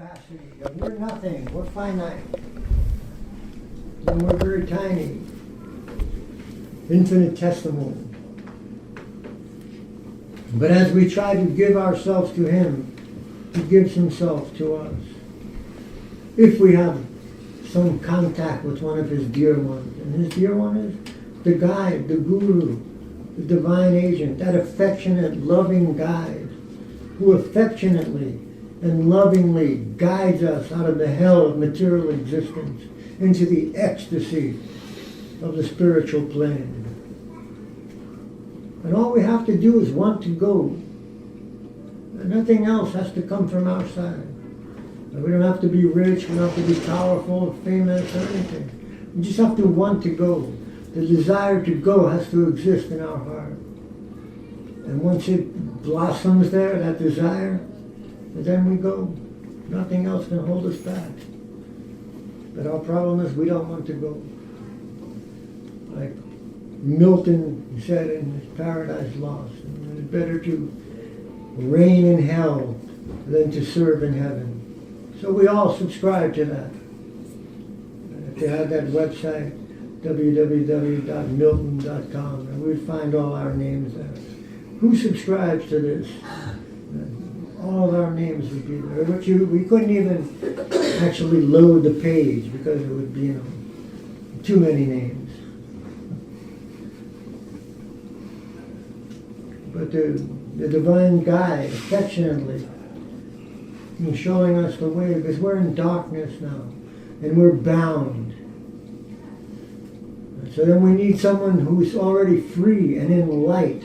capacity, that we're nothing, we're finite, and we're very tiny, infinitesimal. But as we try to give ourselves to Him, He gives Himself to us. If we have some contact with one of His dear ones, and His dear one is the guide, the guru, the divine agent, that affectionate, loving guide, who affectionately and lovingly guides us out of the hell of material existence into the ecstasy of the spiritual plane. And all we have to do is want to go. And nothing else has to come from our side. And we don't have to be rich, we don't have to be powerful or famous or anything. We just have to want to go. The desire to go has to exist in our heart. And once it blossoms there, that desire, then we go. Nothing else can hold us back. But our problem is we don't want to go. Like Milton said in his Paradise Lost, it's better to reign in hell than to serve in heaven. So we all subscribe to that. And if you had that website, www.milton.com, and we'd find all our names there. Who subscribes to this? All of our names would be there. But we couldn't even actually load the page because it would be, too many names. But the divine guide, affectionately, showing us the way, because we're in darkness now, and we're bound. So then we need someone who's already free and in light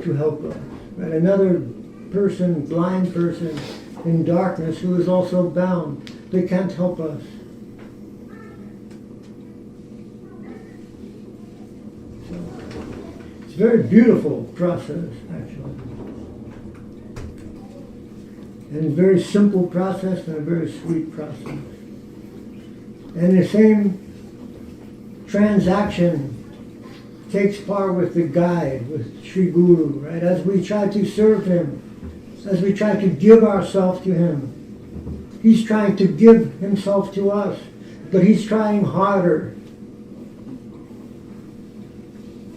to help us. Right? Another person, blind person in darkness who is also bound. They can't help us. So, it's a very beautiful process, actually. And a very simple process and a very sweet process. And the same transaction takes part with the guide, with Sri Guru, right? As we try to serve Him, as we try to give ourselves to Him, He's trying to give Himself to us, but He's trying harder.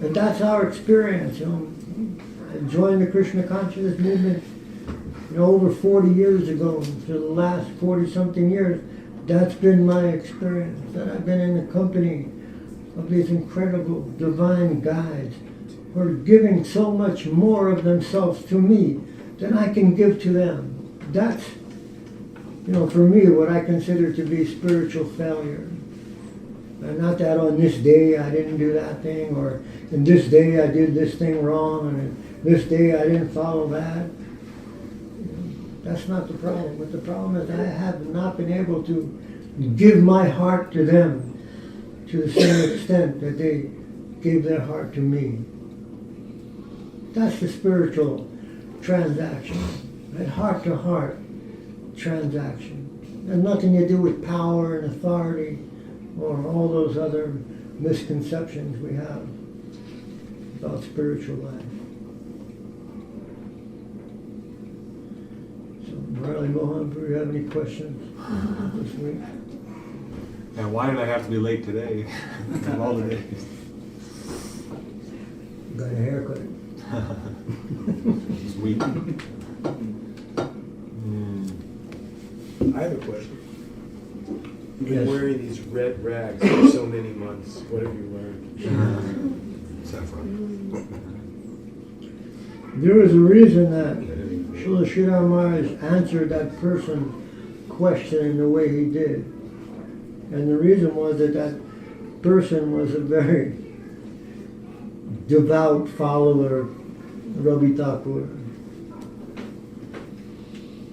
And that's our experience. I joined the Krishna consciousness movement over 40 years ago. For the last 40-something years, that's been my experience. That I've been in the company of these incredible divine guides who are giving so much more of themselves to me than I can give to them. That's, for me, what I consider to be spiritual failure. And not that on this day I didn't do that thing, or in this day I did this thing wrong, and in this day I didn't follow that. That's not the problem. But the problem is I have not been able to give my heart to them to the same extent that they gave their heart to me. That's the spiritual transaction, that heart-to-heart transaction. It has nothing to do with power and authority or all those other misconceptions we have about spiritual life. So, Riley Mohan, do you have any questions this week? And why did I have to be late today? Of all the days. Got a haircut. Sweet. I have a question. You've been Yes. wearing these red rags for so many months. What have you learned? Saffron. There was a reason that Srila Sridhar Maharaj answered that person's question in the way he did. And the reason was that person was a very devout follower of Ravi Thakur.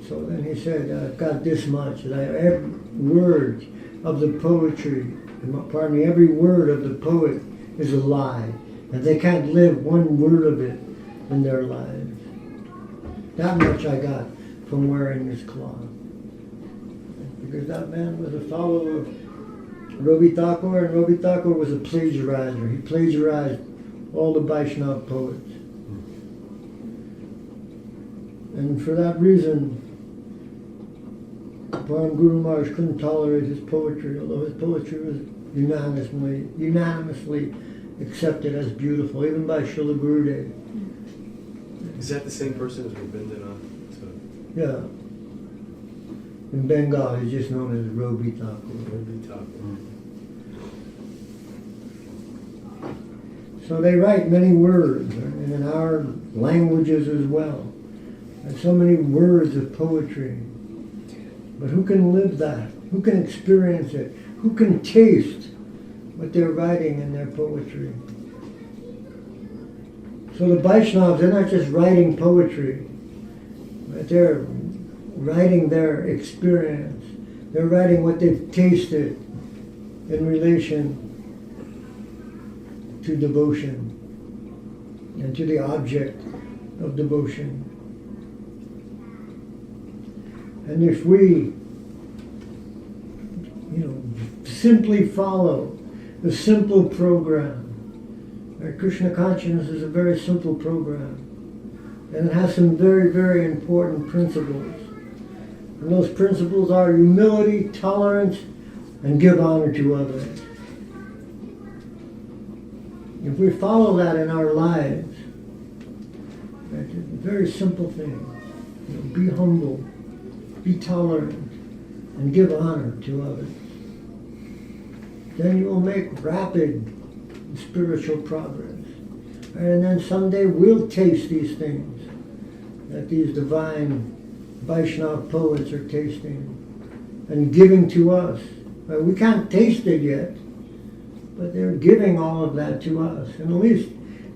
So then he said, I've got this much, that every word of the poetry, every word of the poet is a lie. And they can't live one word of it in their lives. That much I got from wearing this cloth. Because that man was a follower of Ravi Thakur, and Ravi Thakur was a plagiarizer. He plagiarized all the Vaishnava poets. And for that reason, Param Guru Maharaj couldn't tolerate his poetry, although his poetry was unanimously accepted as beautiful, even by Srila Gurudev. Is that the same person as Rabindranath? Yeah. In Bengal, he's just known as Robi Thakur. So they write many words, and in our languages as well. There's so many words of poetry. But who can live that? Who can experience it? Who can taste what they're writing in their poetry? So the Vaishnavas, they're not just writing poetry, but they're writing their experience. They're writing what they've tasted in relation to devotion and to the object of devotion. And if we, simply follow the simple program, our Krishna consciousness is a very simple program, and it has some very, very important principles. And those principles are humility, tolerance, and give honor to others. If we follow that in our lives, that's a very simple thing. Be humble, be tolerant, and give honor to others. Then you will make rapid spiritual progress. And then someday we'll taste these things that these divine Vaishnava poets are tasting and giving to us. We can't taste it yet, but they're giving all of that to us. And at least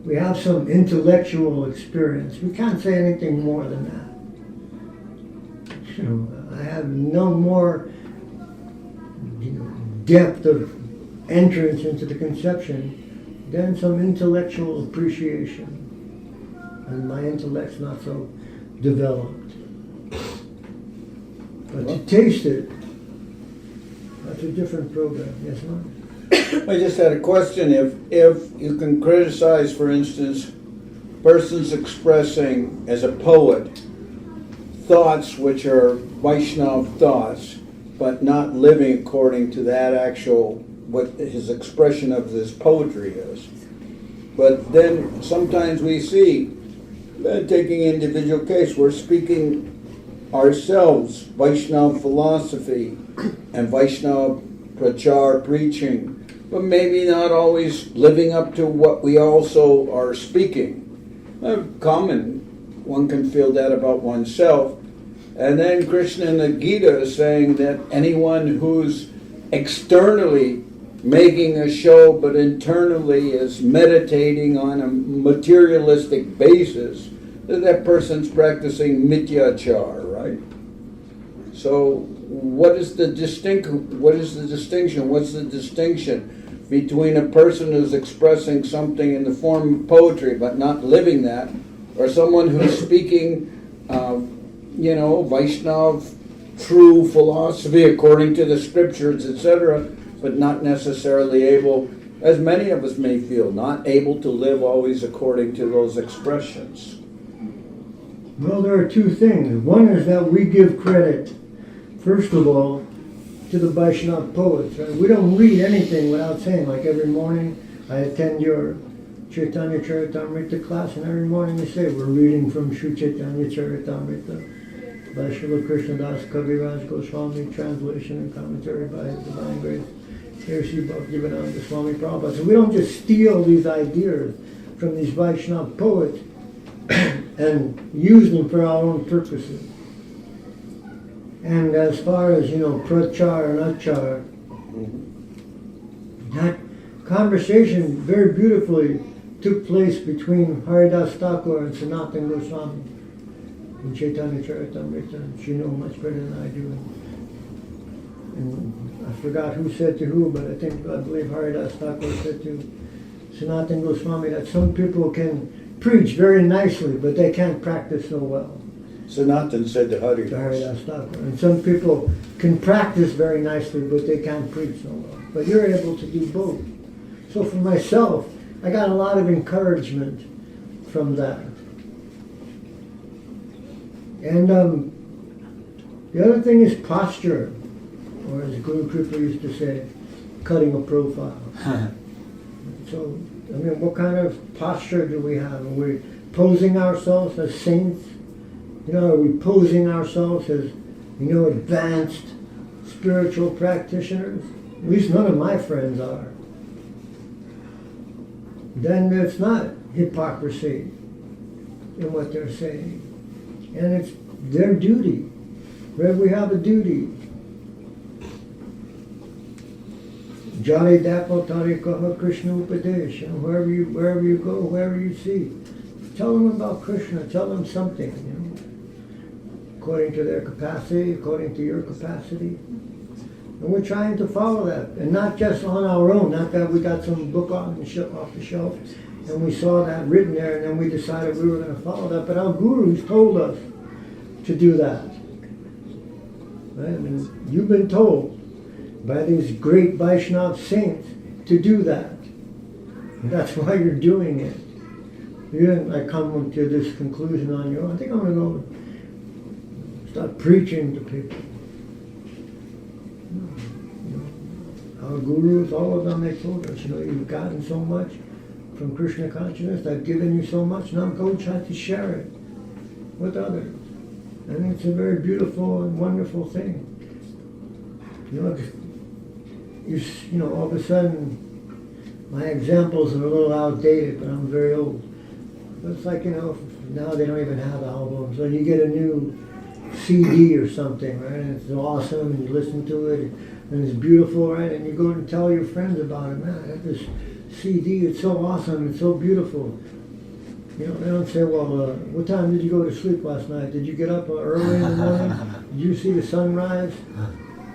we have some intellectual experience. We can't say anything more than that. I have no more depth of entrance into the conception than some intellectual appreciation. And my intellect's not so developed. But to taste it, that's a different program. Yes, ma'am? I just had a question. If you can criticize, for instance, persons expressing as a poet thoughts which are Vaishnava thoughts, but not living according to that actual, what his expression of this poetry is. But then sometimes we see, taking individual case, we're speaking ourselves Vaishnava philosophy and Vaishnava prachar preaching, but maybe not always living up to what we also are speaking. Common, one can feel that about oneself. And then Krishna in the Gita is saying that anyone who's externally making a show but internally is meditating on a materialistic basis, that person's practicing mityachar, right? So what is the distinction? What's the distinction between a person who's expressing something in the form of poetry but not living that, or someone who's speaking Vaishnava true philosophy according to the scriptures, etc., but not necessarily able, as many of us may feel, not able to live always according to those expressions? Well, there are two things. One is that we give credit, first of all, to the Vaishnava poets. Right? We don't read anything without saying, like every morning I attend your Chaitanya Charitamrita class, and every morning we say we're reading from Sri Chaitanya Charitamrita by Srila Krishnadas Kaviraj Goswami, translation and commentary by His Divine Grace A.C. Bhaktivedanta Swami Prabhupada. So we don't just steal these ideas from these Vaishnava poets and use them for our own purposes. And as far as, prachar and achar, that conversation very beautifully took place between Haridas Thakur and Sanatana Goswami in Chaitanya Charitamrita. She knows much better than I do. And I forgot who said to who, but I believe Haridas Thakur said to Sanatana Goswami that some people can preach very nicely, but they can't practice so well. Sanatan said to Haridas Thakur. And some people can practice very nicely, but they can't preach so well. But you're able to do both. So for myself, I got a lot of encouragement from that. And The other thing is posture, or as Guru Kripa used to say, cutting a profile. So, I mean, what kind of posture do we have? Are we posing ourselves as saints? You know, are we posing ourselves as, you know, advanced spiritual practitioners? At least none of my friends are. Then it's not hypocrisy in what they're saying. And it's their duty. Right? We have a duty. Jali Dapo Tarikaha Krishna Upadesh. You know, wherever you go, wherever you see. Tell them about Krishna, tell them something, you know. According to their capacity, according to your capacity. And we're trying to follow that. And not just on our own, not that we got some book off the shelf and we saw that written there and then we decided we were going to follow that. But our gurus told us to do that. Right? I mean, you've been told by these great Vaishnava saints to do that. And that's why you're doing it. You didn't like come to this conclusion on your own. I think I'm going to go start preaching to people. You know, our gurus, all of them, they told us, you know, you've gotten so much from Krishna consciousness, I've given you so much, now go try to share it with others. And it's a very beautiful and wonderful thing. You know, you know, all of a sudden, my examples are a little outdated, but I'm very old. But it's like, you know, now they don't even have albums. So you get a new CD or something, right? And it's awesome, and you listen to it, and it's beautiful, right? And you go and tell your friends about it. Man, I have this CD, it's so awesome, it's so beautiful. You know, they don't say, well, what time did you go to sleep last night? Did you get up early in the morning? Did you see the sunrise?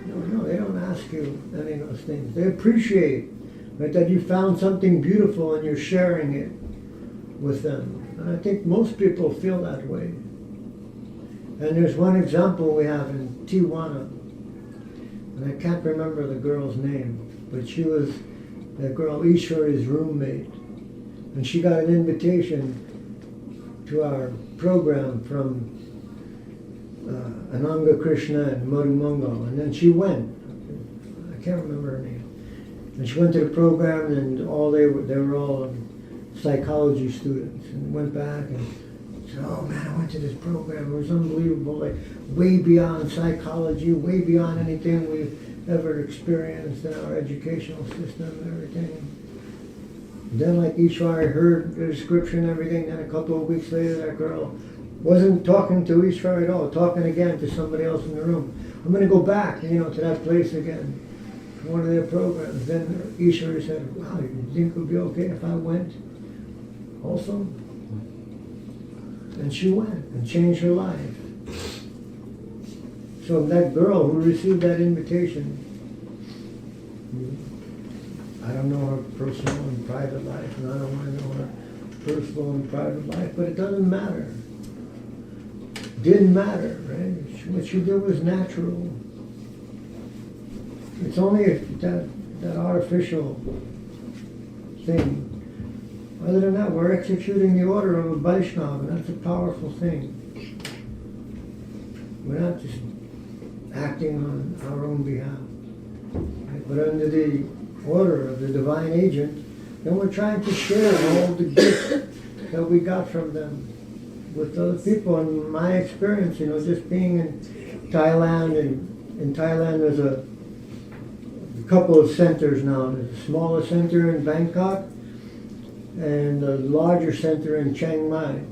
No, they don't ask you any of those things. They appreciate, right, that you found something beautiful and you're sharing it with them. And I think most people feel that way. And there's one example we have in Tijuana, and I can't remember the girl's name, but she was the girl Ishwari's roommate. And she got an invitation to our program from Ananga Krishna and Madhu Mangal, and then she went. I can't remember her name. And she went to the program, and they were all psychology students, and went back and said, "Oh man, I went to this program. It was unbelievable, like way beyond psychology, way beyond anything we've ever experienced in our educational system and everything." Then, like Ishwari heard the description and everything, then a couple of weeks later, that girl wasn't talking to Ishwari at all, talking again to somebody else in the room. I'm going to go back, you know, to that place again, for one of their programs. Then Ishwari said, "Wow, you think it would be okay if I went also?" And she went and changed her life. So that girl who received that invitation, I don't know her personal and private life, and I don't want to know her personal and private life, but it doesn't matter. Didn't matter, right? What she did was natural. It's only that artificial thing. Other than that, we're executing the order of a Vaishnava, and that's a powerful thing. We're not just acting on our own behalf, right? But under the order of the divine agent, then we're trying to share all the gifts that we got from them with other people. And my experience, you know, just being in Thailand, and in Thailand there's a couple of centers now. There's a smaller center in Bangkok and a larger center in Chiang Mai.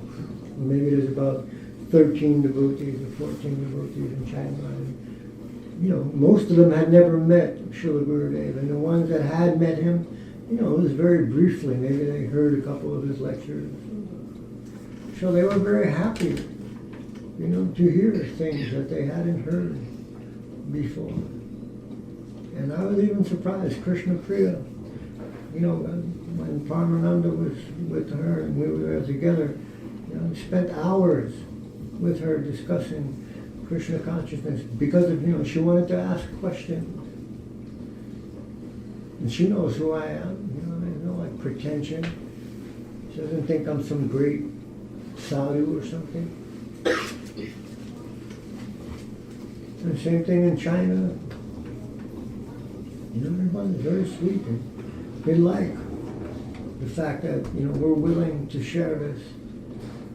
Maybe there's about 13 devotees or 14 devotees in Chiang Mai. You know, most of them had never met Srila Gurudev, and the ones that had met him, you know, it was very briefly. Maybe they heard a couple of his lectures. So they were very happy, you know, to hear things that they hadn't heard before. And I was even surprised, Krishna Priya, you know, when Paramananda was with her and we were there together, you know, spent hours with her discussing Krishna consciousness because of, you know, she wanted to ask questions. And she knows who I am, you know, there's no like pretension. She doesn't think I'm some great sadhu or something. And same thing in China. You know, everyone's very sweet, and they like the fact that, you know, we're willing to share this.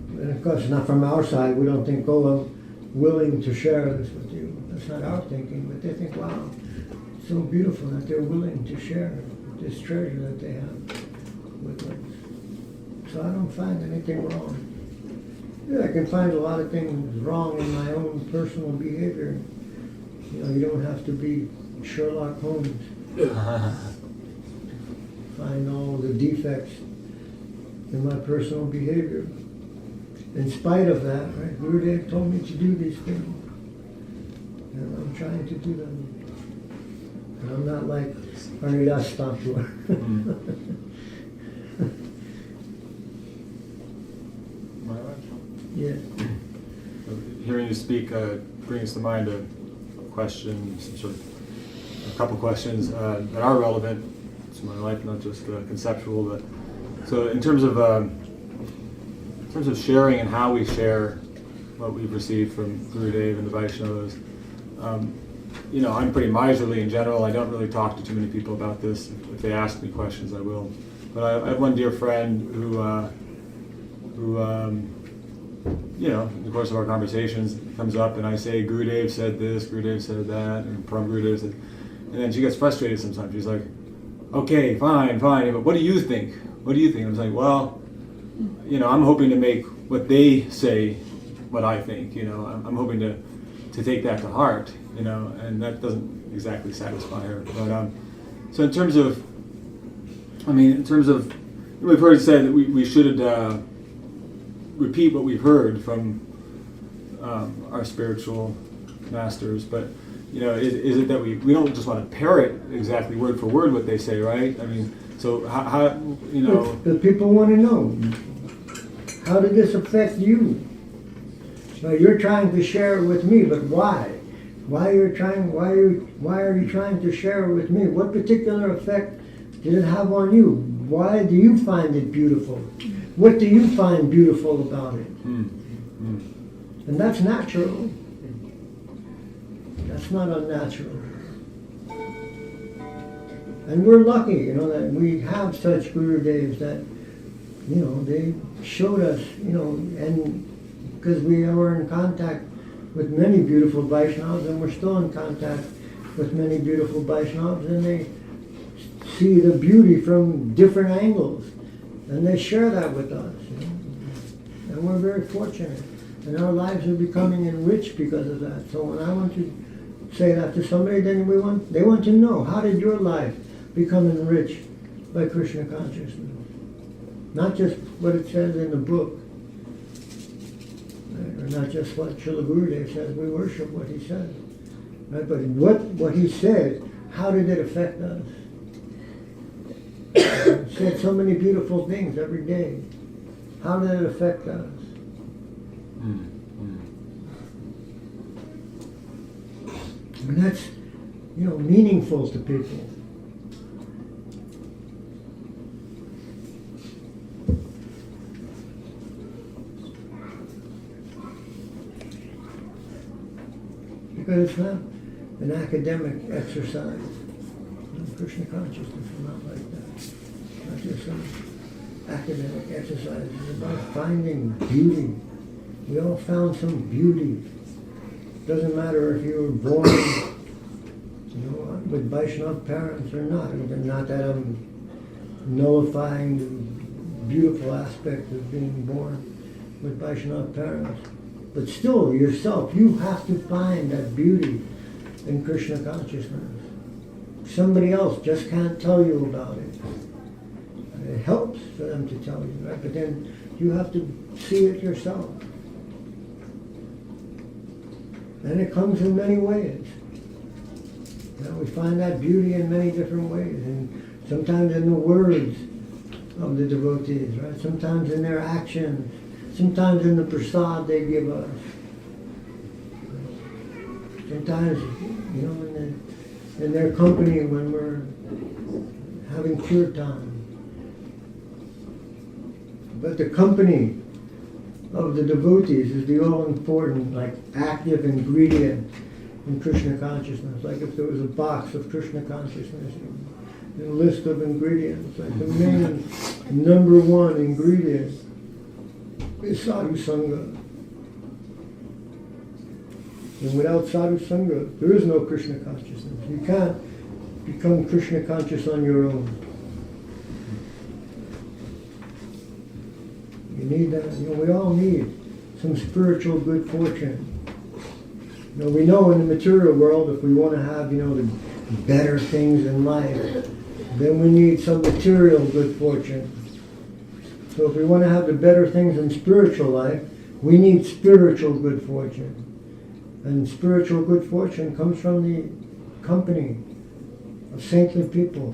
And of course, not from our side. We don't think, oh, I'm willing to share this with you. That's not our thinking. But they think, wow, it's so beautiful that they're willing to share this treasure that they have with us. So I don't find anything wrong. Yeah, I can find a lot of things wrong in my own personal behavior. You know, you don't have to be Sherlock Holmes. Find all the defects in my personal behavior. In spite of that, right, Gurudev told me to do these things. And I'm trying to do them. And I'm not like Haridas Thakur. Yeah. Hearing you speak brings to mind a question, a couple questions that are relevant to my life, not just conceptual. But so, in terms of sharing and how we share what we've received from Gurudev and the Vaishnavas, you know, I'm pretty miserly in general. I don't really talk to too many people about this. If they ask me questions, I will. But I have one dear friend who you know, in the course of our conversations, comes up and I say, Gurudev said this, Gurudev said that, and Prabhu Gurudev said, and then she gets frustrated sometimes. She's like, okay, fine, but what do you think? What do you think? I was like, well, you know, I'm hoping to make what they say what I think, you know. I'm hoping to take that to heart, you know, and that doesn't exactly satisfy her. But so in terms of we've already said that we should repeat what we've heard from our spiritual masters, but you know, is it that we don't just want to parrot exactly word for word what they say, right? I mean, so how you know? The people want to know, how did this affect you? So you're trying to share it with me, but why? Why are you trying to share it with me? What particular effect did it have on you? Why do you find it beautiful? What do you find beautiful about it? And that's natural. That's not unnatural. And we're lucky, you know, that we have such Gurudevs that, you know, they showed us, you know, and because we were in contact with many beautiful Vaishnavas, and we're still in contact with many beautiful Vaishnavas, and they see the beauty from different angles. And they share that with us, you know? And we're very fortunate. And our lives are becoming enriched because of that. So when I want to say that to somebody, then they want to know, how did your life become enriched by Krishna consciousness? Not just what it says in the book, right? Or not just what Srila Gurudev says. We worship what he says, right? But what he said, how did it affect us? Said so many beautiful things every day. How did it affect us? And that's, you know, meaningful to people. Because it's not an academic exercise. Krishna consciousness is not like that. Not just some academic exercise. It's about finding beauty. We all found some beauty. Doesn't matter if you were born, you know, with Vaishnava parents or not. Not that I'm nullifying the beautiful aspect of being born with Vaishnava parents. But still, yourself, you have to find that beauty in Krishna consciousness. Somebody else just can't tell you about it. It helps for them to tell you, right? But then you have to see it yourself. And it comes in many ways. You know, we find that beauty in many different ways. And sometimes in the words of the devotees, right? Sometimes in their actions. Sometimes in the prasad they give us. Sometimes, you know, in their company when we're having kirtan. But the company of the devotees is the all-important, like, active ingredient in Krishna consciousness. Like if there was a box of Krishna consciousness, a list of ingredients, like the main number one ingredient is sadhu sangha. And without sadhu sangha, there is no Krishna consciousness. You can't become Krishna conscious on your own. You need that. We all need some spiritual good fortune. We know in the material world, if we want to have, the better things in life, then we need some material good fortune. So if we want to have the better things in spiritual life, we need spiritual good fortune. And spiritual good fortune comes from the company of saintly people.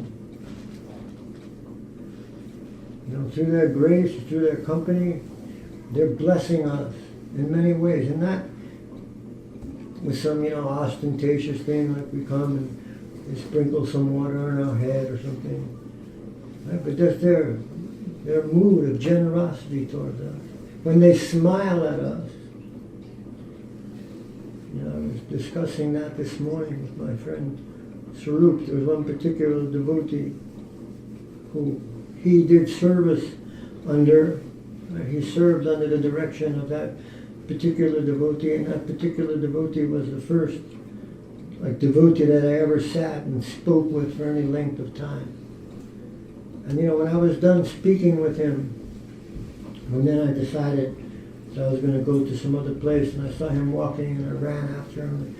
Through their grace, through their company, they're blessing us in many ways. And not with some, ostentatious thing like we come and they sprinkle some water on our head or something. Right? But just their mood of generosity towards us. When they smile at us. I was discussing that this morning with my friend Swarup. There was one particular devotee who he did service under. He served under the direction of that particular devotee, and that particular devotee was the first devotee that I ever sat and spoke with for any length of time. And when I was done speaking with him, and then I decided that I was going to go to some other place, and I saw him walking, and I ran after him.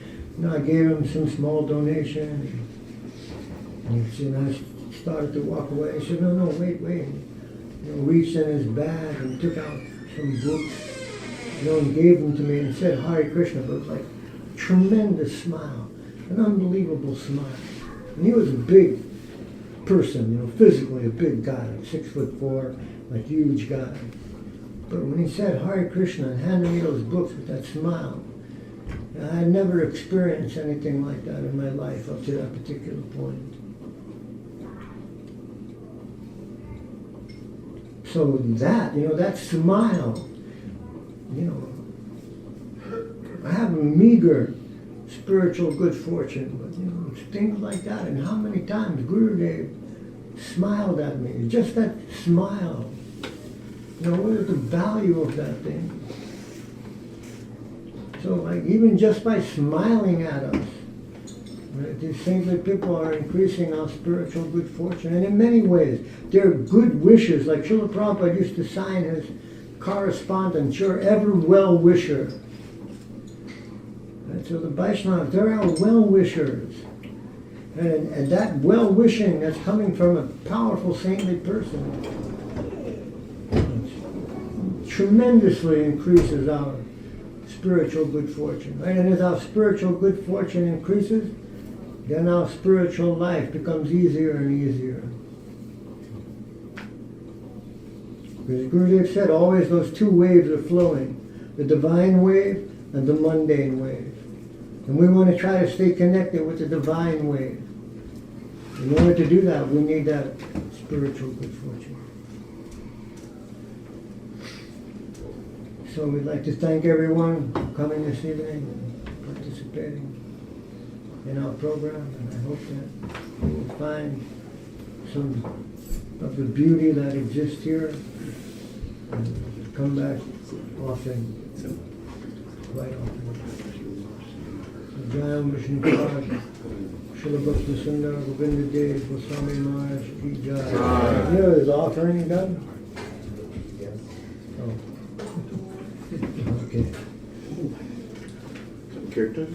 I gave him some small donation, and I started to walk away. He said, no, wait. Reached in his bag and took out some books, and gave them to me and said, Hare Krishna, but like a tremendous smile, an unbelievable smile. And he was a big person, physically a big guy, 6'4", huge guy. But when he said Hare Krishna and handed me those books with that smile, I had never experienced anything like that in my life up to that particular point. So that, that smile, I have a meager spiritual good fortune, but things like that. And how many times Gurudev smiled at me, just that smile. What is the value of that thing? So even just by smiling at us, right, these things that people are increasing our spiritual good fortune. And in many ways, they're good wishes. Like Srila Prabhupada used to sign his correspondence, your ever well-wisher. Right, so the Vaishnavas, they're our well-wishers. And that well-wishing that's coming from a powerful saintly person tremendously increases our spiritual good fortune. Right? And as our spiritual good fortune increases, then our spiritual life becomes easier and easier. Because Gurudev said always those two waves are flowing, the divine wave and the mundane wave. And we want to try to stay connected with the divine wave. In order to do that, we need that spiritual good fortune. So we'd like to thank everyone for coming this evening and participating in our program, and I hope that you will find some of the beauty that exists here and come back often, quite often. So Jai Vishnu Prad, Srila Bhakti Sundar Govinda Dev Goswami Maharaj Ki Jai. Is the offering done? Yes. Oh. Okay. Kirtan?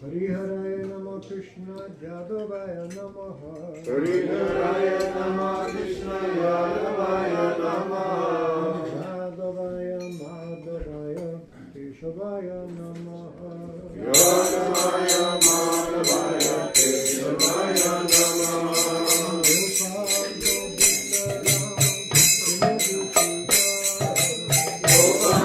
Hariharaya Nama Krishna Jadavaya Namaha. Hariharaya Nama Krishna Yadavaya Namaha. Jadavaya Madhavaya Keshavaya Namaha. Yadavaya Madhavaya Keshavaya Namaha. Gopal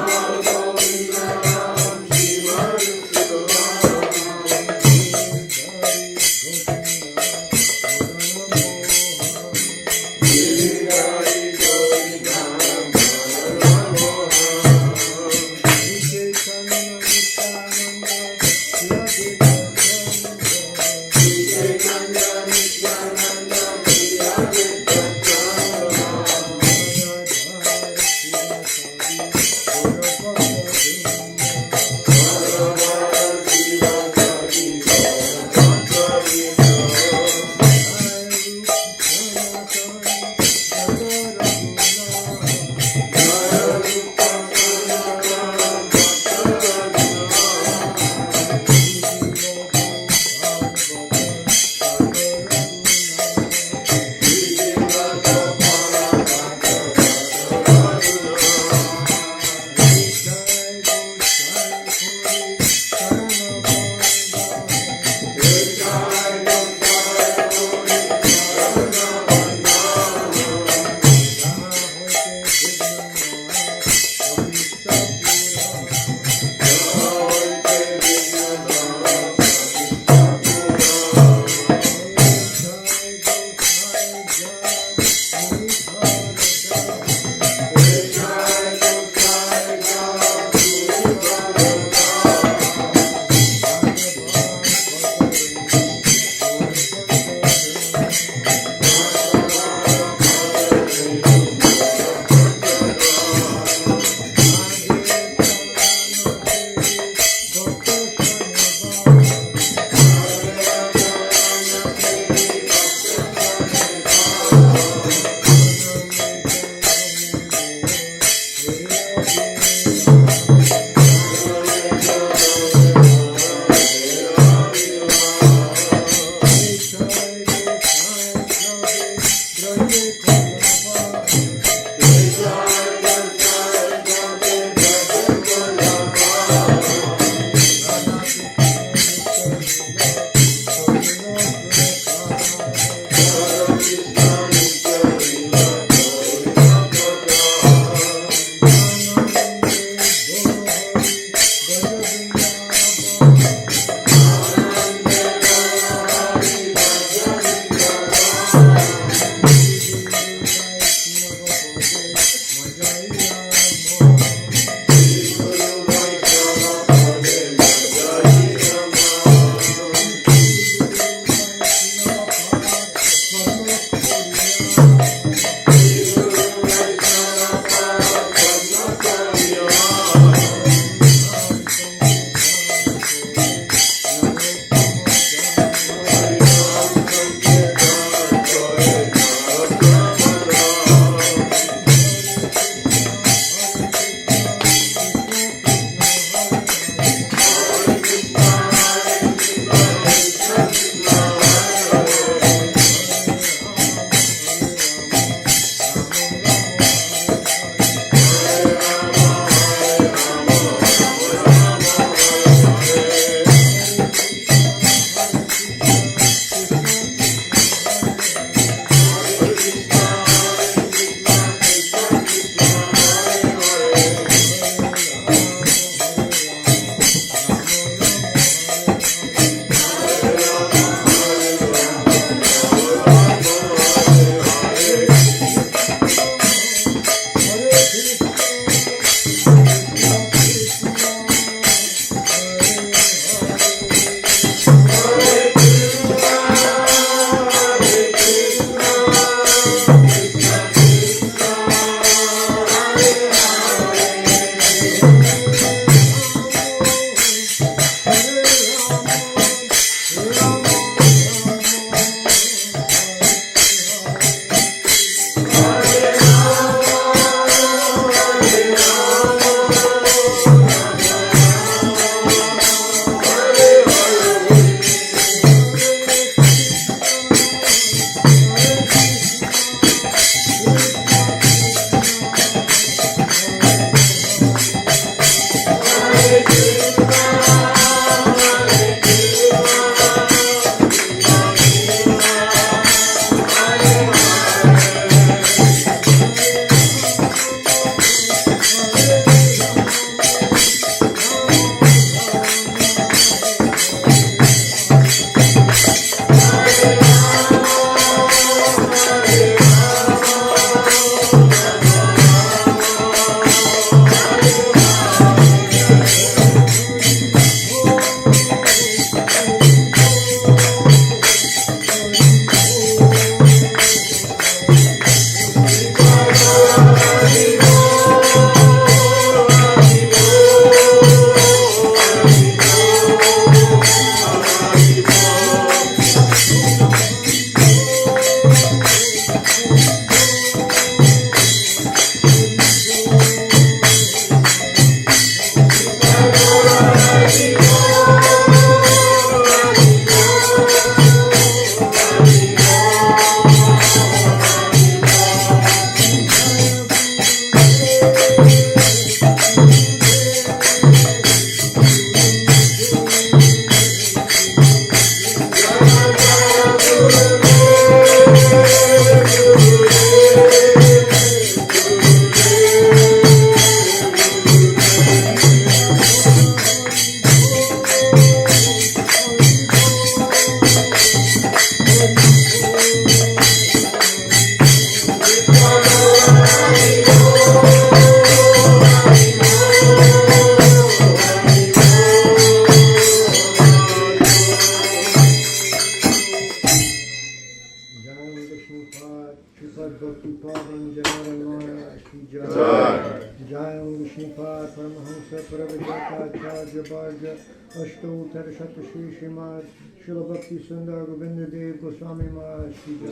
Paramahansa Paravijatacharya Bharja Ashtotar Shatashi Shrimad Srila Bhakti Sundar Govinda Dev Goswami Maharaj Ki Jai.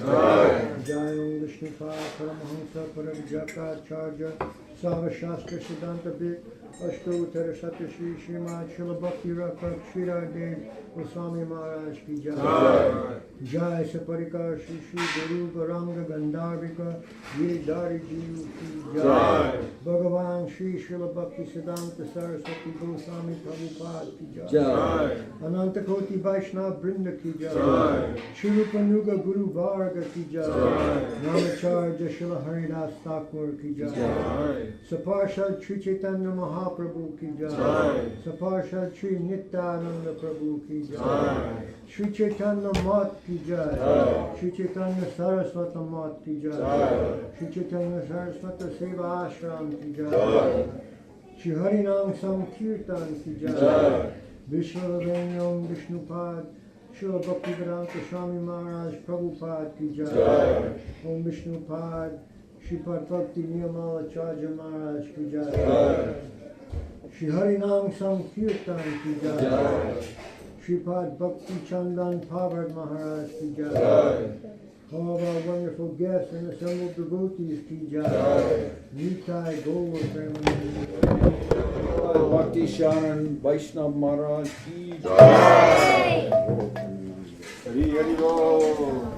Jai Om Vishnupad Paramahansa Paravijatacharya Sava Shastra Siddhanta Bit Ashtotar Shatashi Shrimad Srila Bhakti Rakrak Shira Dev Goswami Maharaj Ki Jai. Jai Saparikar Shri Shri Guru Garanga Gandharvika Ye Dari Jiv Ki Jai. Bhagavan Shri Srila Bhakti Siddhanta Saraswati Goswami Prabhupada Ki Jai. Ananta Koti Vaishnav Brinda Ki Jai. Shri Rupanuga Guru Varga Ki Jai. Namacharya Srila Haridas Thakur Ki Jai. Saparshad Shri Chaitanya Mahaprabhu Ki Jai. Saparshad Shri Nityananda Prabhu Ki Jai. Shri Chaitanya Mat Ki Jai. Shri Chaitanya Saraswata Mat Ki Jai. Shri Chaitanya Saraswata Seva Ashram Ki Jai. Shri Harinam Sankirtan Ki Jai. Vishwavanyam Vishnupad Srila Bhaktivedanta Swami Maharaj Prabhupada Ki Jai. Om Vishnupad Shripad Bhakti Niyamalacharya Maharaj Ki Jai. Shri Harinam Sankirtan Ki Jai. Shripad Bhakti Chandan Pavad Maharaj Ki Jai. All of our wonderful guests and assembled devotees Ki Jai. Nitai Gaur Premanandi. Bhakti Sharan Vaishnav Maharaj Ki Jai. Hari Hari Bol.